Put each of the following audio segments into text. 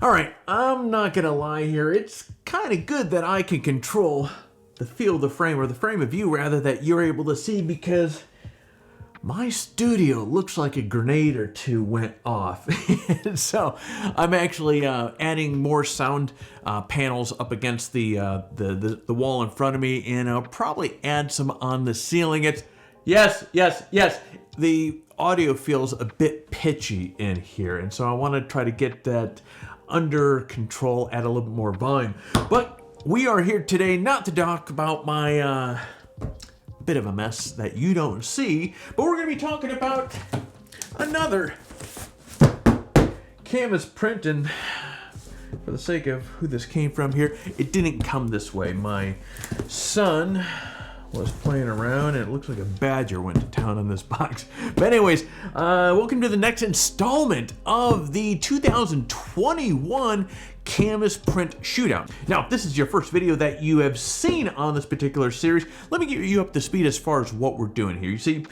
All right, I'm not gonna lie here. It's kind of good that I can control the field of the frame, or the frame of view rather, that you're able to see, because my studio looks like a grenade or two went off. So I'm actually adding more sound panels up against the wall in front of me, and I'll probably add some on the ceiling. It's yes. The audio feels a bit pitchy in here, and so I want to try to get that under control, add a little bit more volume. But we are here today not to talk about my bit of a mess that you don't see, but we're going to be talking about another canvas print. And for the sake of who this came from here, it didn't come this way. My son was playing around, and it looks like a badger went to town on this box. But anyways, welcome to the next installment of the 2021 Canvas Print Shootout. Now, if this is your first video that you have seen on this particular series, let me get you up to speed as far as what we're doing here. You see,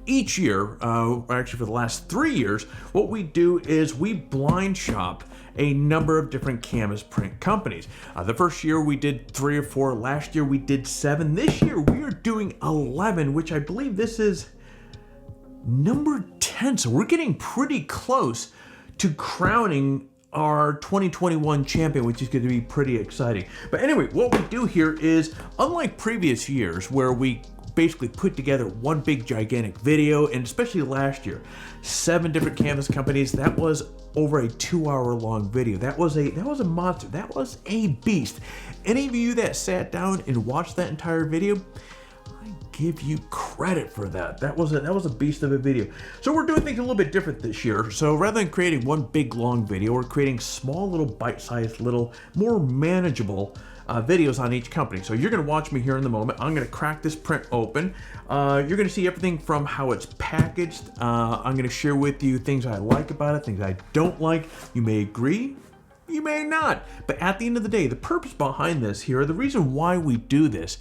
each year, actually for the last 3 years, what we do is we blind shop a number of different canvas print companies. The first year we did 3 or 4. Last year we did 7. This year we are doing 11, which I believe this is number 10. So we're getting pretty close to crowning our 2021 champion, which is going to be pretty exciting. But anyway, what we do here is, unlike previous years where we basically put together one big gigantic video, and especially last year, 7 different canvas companies, that was over a 2-hour long video. That was a monster. That was a beast. Any of you that sat down and watched that entire video, I give you credit for that. That was a beast of a video. So we're doing things a little bit different this year. So rather than creating one big long video, we're creating small little bite-sized, little more manageable videos on each company. So you're going to watch me here in the moment. I'm going to crack this print open. You're going to see everything from how it's packaged. I'm going to share with you things I like about it, things I don't like. You may agree, you may not. But at the end of the day, the purpose behind this here, the reason why we do this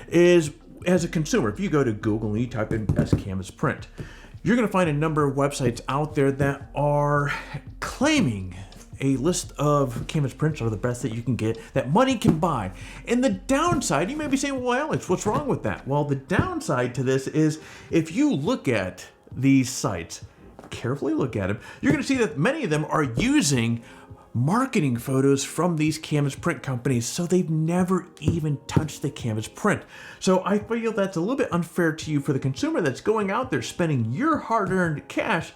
is, as a consumer, if you go to Google and you type in best canvas print, you're going to find a number of websites out there that are claiming a list of canvas prints are the best that you can get, that money can buy. And the downside, you may be saying, well, Alex, what's wrong with that? Well, the downside to this is, if you look at these sites, carefully look at them, you're going to see that many of them are using marketing photos from these canvas print companies, so they've never even touched the canvas print. So I feel that's a little bit unfair to you, for the consumer that's going out there spending your hard-earned cash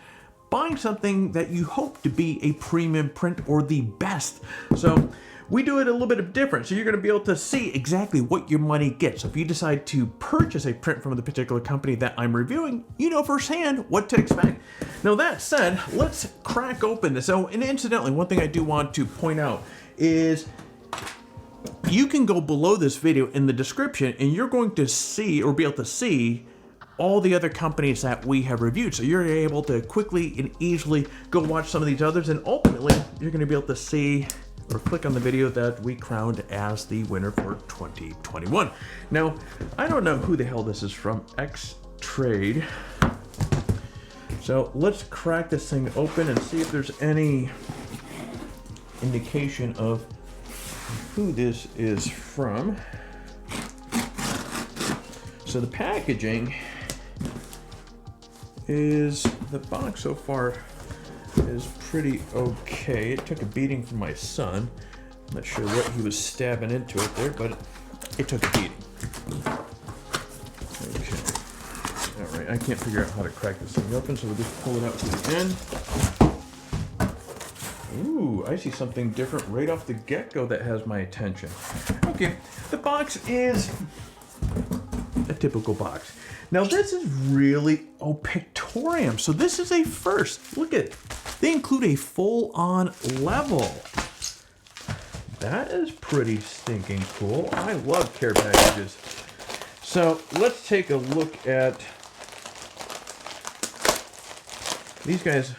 buying something that you hope to be a premium print or the best. So we do it a little bit different. So you're going to be able to see exactly what your money gets. So if you decide to purchase a print from the particular company that I'm reviewing, you know firsthand what to expect. Now that said, let's crack open this. So, and incidentally, one thing I do want to point out is, you can go below this video in the description and you're going to see, or be able to see, all the other companies that we have reviewed. So you're able to quickly and easily go watch some of these others, and ultimately you're going to be able to see or click on the video that we crowned as the winner for 2021. Now, I don't know who the hell this is from, X Trade. So let's crack this thing open and see if there's any indication of who this is from. So the packaging is, the box so far is pretty okay. It took a beating from my son. I'm not sure what he was stabbing into it there, but it took a beating. Okay. All right, I can't figure out how to crack this thing open, so we'll just pull it out to the end. Ooh, I see something different right off the get-go that has my attention. Okay, the box is a typical box. Now this is really, Pictorem. So this is a first. Look at, they include a full-on level. That is pretty stinking cool. I love care packages. So let's take a look at these guys.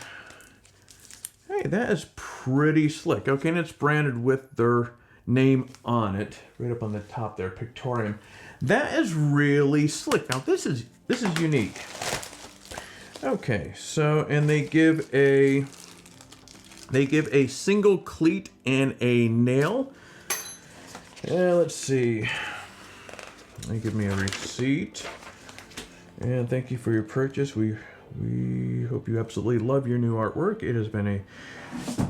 Hey, that is pretty slick. Okay, and it's branded with their name on it, right up on the top there, Pictorem. That is really slick. Now this is unique. Okay, so, and they give a They give a single cleat and a nail. Let's see. They give me a receipt. And thank you for your purchase. We hope you absolutely love your new artwork. It has been a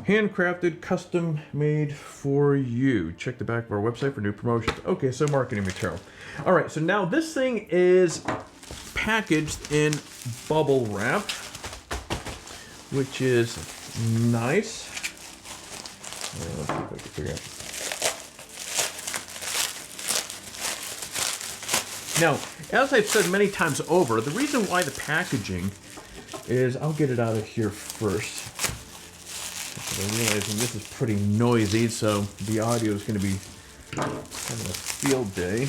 handcrafted, custom made for you. Check the back of our website for new promotions. Okay, so marketing material. All right, so now this thing is packaged in bubble wrap, which is nice. Let's see if I can figure out. Now, as I've said many times over, the reason why the packaging is, I'll get it out of here first. I'm realizing this is pretty noisy, so the audio is going to be kind of a field day.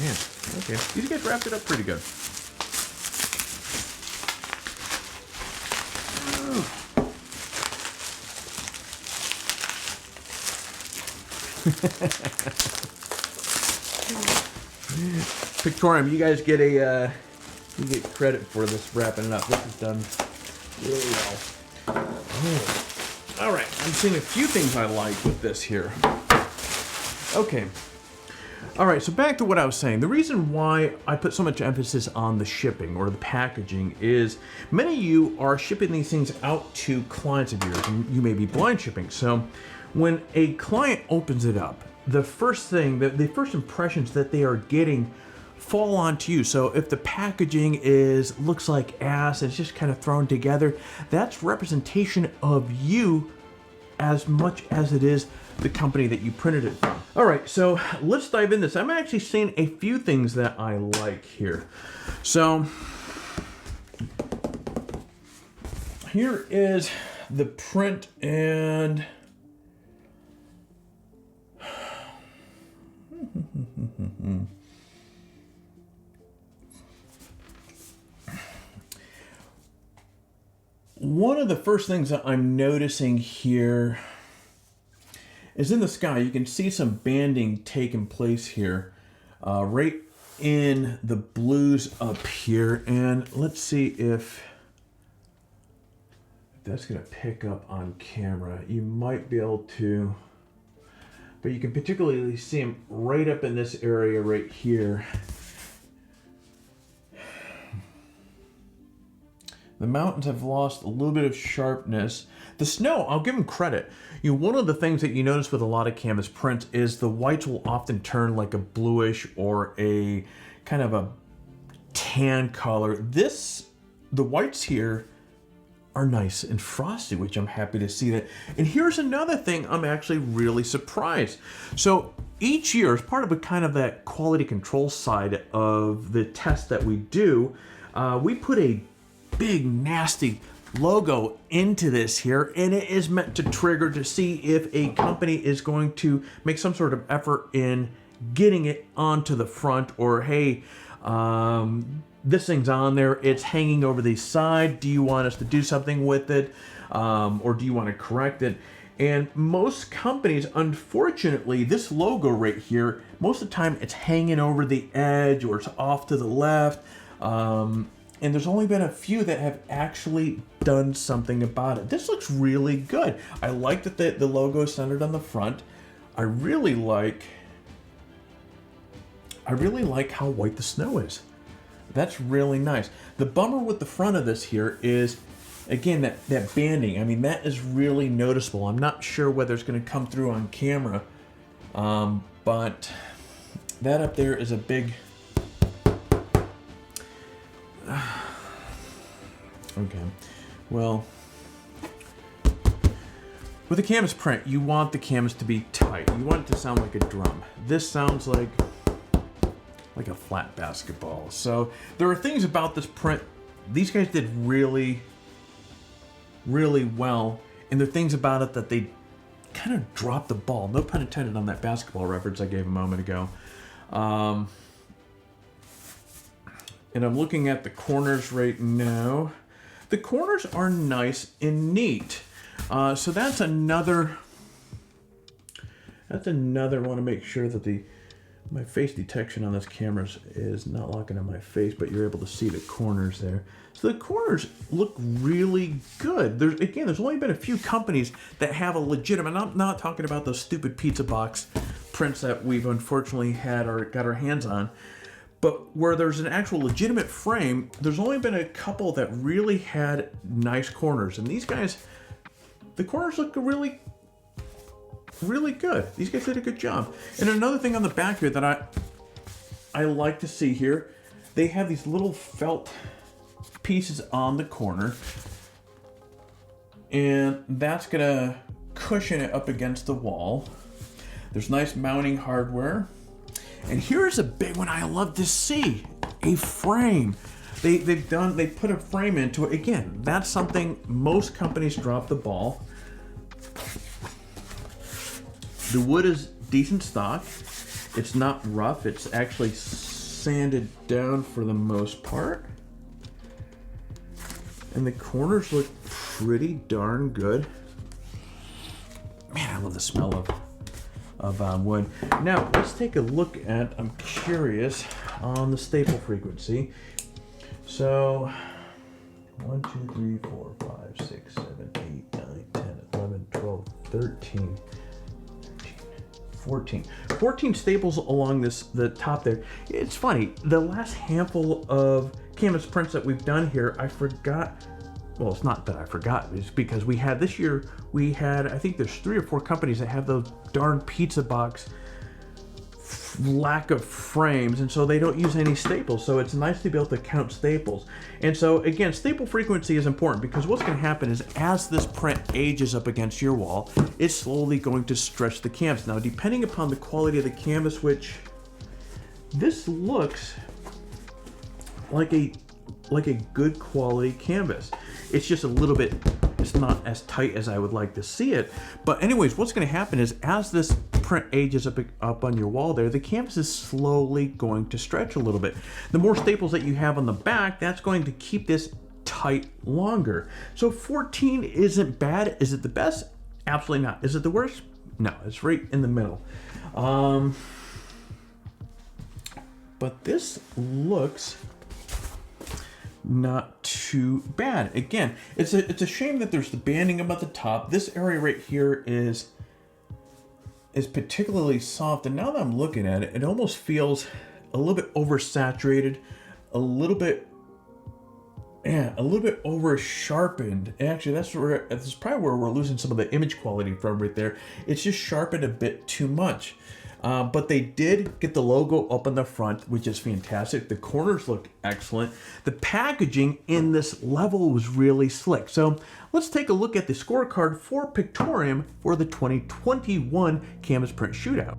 Man, okay, these guys wrapped it up pretty good. Pictorem, you guys get a you get credit for this wrapping it up. This is done really well. All right, I'm seeing a few things I like with this here. Okay. All right, so back to what I was saying. The reason why I put so much emphasis on the shipping or the packaging is many of you are shipping these things out to clients of yours, and you may be blind shipping. So when a client opens it up, the first thing, the first impressions that they are getting fall onto you. So if the packaging looks like ass, it's just kind of thrown together, that's representation of you as much as it is the company that you printed it from. All right, so let's dive in this. I'm actually seeing a few things that I like here. So here is the print, and one of the first things that I'm noticing here is in the sky. You can see some banding taking place here, right in the blues up here. And let's see if that's going to pick up on camera. You might be able to, but you can particularly see them right up in this area right here. The mountains have lost a little bit of sharpness. The snow, I'll give them credit. You know, one of the things that you notice with a lot of canvas prints is the whites will often turn like a bluish or a kind of a tan color. The whites here are nice and frosty, which I'm happy to see that. And here's another thing I'm actually really surprised. So each year, as part of a kind of that quality control side of the test that we do, we put a big nasty logo into this here, and it is meant to trigger to see if a company is going to make some sort of effort in getting it onto the front, or hey, this thing's on there, it's hanging over the side, do you want us to do something with it, or do you want to correct it? And most companies, unfortunately, this logo right here, most of the time it's hanging over the edge or it's off to the left. And there's only been a few that have actually done something about it. This looks really good. I like that the logo is centered on the front. I really like how white the snow is. That's really nice. The bummer with the front of this here is, again, that banding. I mean, that is really noticeable. I'm not sure whether it's going to come through on camera, but that up there is a big... Okay, well, with a canvas print, you want the canvas to be tight. You want it to sound like a drum. This sounds like a flat basketball. So there are things about this print. These guys did really, really well, and there are things about it that they kind of dropped the ball. No pun intended on that basketball reference I gave a moment ago. And I'm looking at the corners right now. The corners are nice and neat. So that's another, I want to make sure that the My face detection on this camera is not locking on my face, but you're able to see the corners there. So the corners look really good. There's only been a few companies that have a legitimate, I'm not talking about those stupid pizza box prints that we've unfortunately had or got our hands on, but where there's an actual legitimate frame, there's only been a couple that really had nice corners. And these guys, the corners look really good. These guys did a good job. And another thing on the back here that I like to see here, they have these little felt pieces on the corner, and that's gonna cushion it up against the wall. There's nice mounting hardware. And here's a big one I love to see, a frame. They put a frame into it. Again, that's something most companies drop the ball. The wood is decent stock. It's not rough. It's actually sanded down for the most part. And the corners look pretty darn good. Man, I love the smell of wood. Now, let's take a look at, I'm curious, on the staple frequency. So, 1, 2, 3, 4, 5, 6, 7, 8, 9, 10, 11, 12, 13. 14 staples along the top there. It's funny, the last handful of canvas prints that we've done here, I forgot. Well, it's not that I forgot, it's because we had this year, I think there's 3 or 4 companies that have those darn pizza box lack of frames, and so they don't use any staples. So it's nice to be able to count staples. And so again, staple frequency is important because what's going to happen is as this print ages up against your wall, it's slowly going to stretch the canvas. Now, depending upon the quality of the canvas, which this looks like a good quality canvas. It's just a little bit, it's not as tight as I would like to see it. But anyways, what's going to happen is as this print ages up on your wall there, the canvas is slowly going to stretch a little bit. The more staples that you have on the back, that's going to keep this tight longer. So 14 isn't bad. Is it the best? Absolutely not. Is it the worst? No, it's right in the middle. But this looks not too bad. Again, it's a shame that there's the banding up at the top. This area right here is particularly soft, and now that I'm looking at it, it almost feels a little bit oversaturated, a little bit over sharpened. Actually, that's probably where we're losing some of the image quality from right there. It's just sharpened a bit too much. But they did get the logo up on the front, which is fantastic. The corners look excellent. The packaging in this level was really slick. So let's take a look at the scorecard for Pictorem for the 2021 Canvas Print Shootout.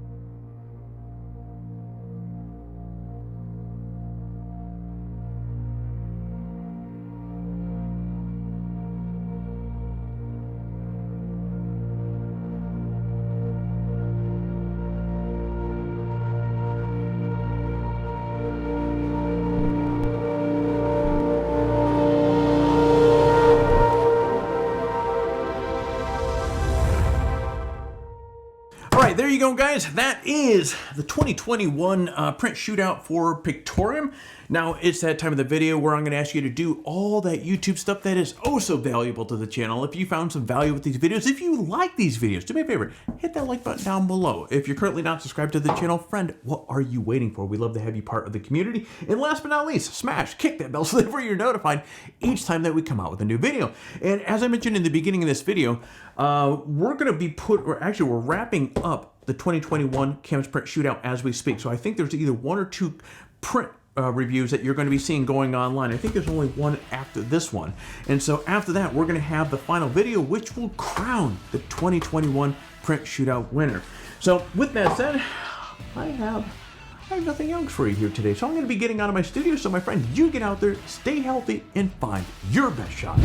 There you go, guys. That is the 2021 print shootout for Pictorem. Now, it's that time of the video where I'm going to ask you to do all that YouTube stuff that is oh so valuable to the channel. If you found some value with these videos, if you like these videos, do me a favor, hit that like button down below. If you're currently not subscribed to the channel, friend, what are you waiting for? We'd love to have you part of the community. And last but not least, kick that bell so that you're notified each time that we come out with a new video. And as I mentioned in the beginning of this video, we're going to be we're wrapping up the 2021 Canvas Print Shootout as we speak. So I think there's either 1 or 2 print reviews that you're going to be seeing going online. I think there's only one after this one. And so after that, we're going to have the final video, which will crown the 2021 Print Shootout winner. So with that said, I have nothing else for you here today. So I'm going to be getting out of my studio. So my friend, you get out there, stay healthy, and find your best shot.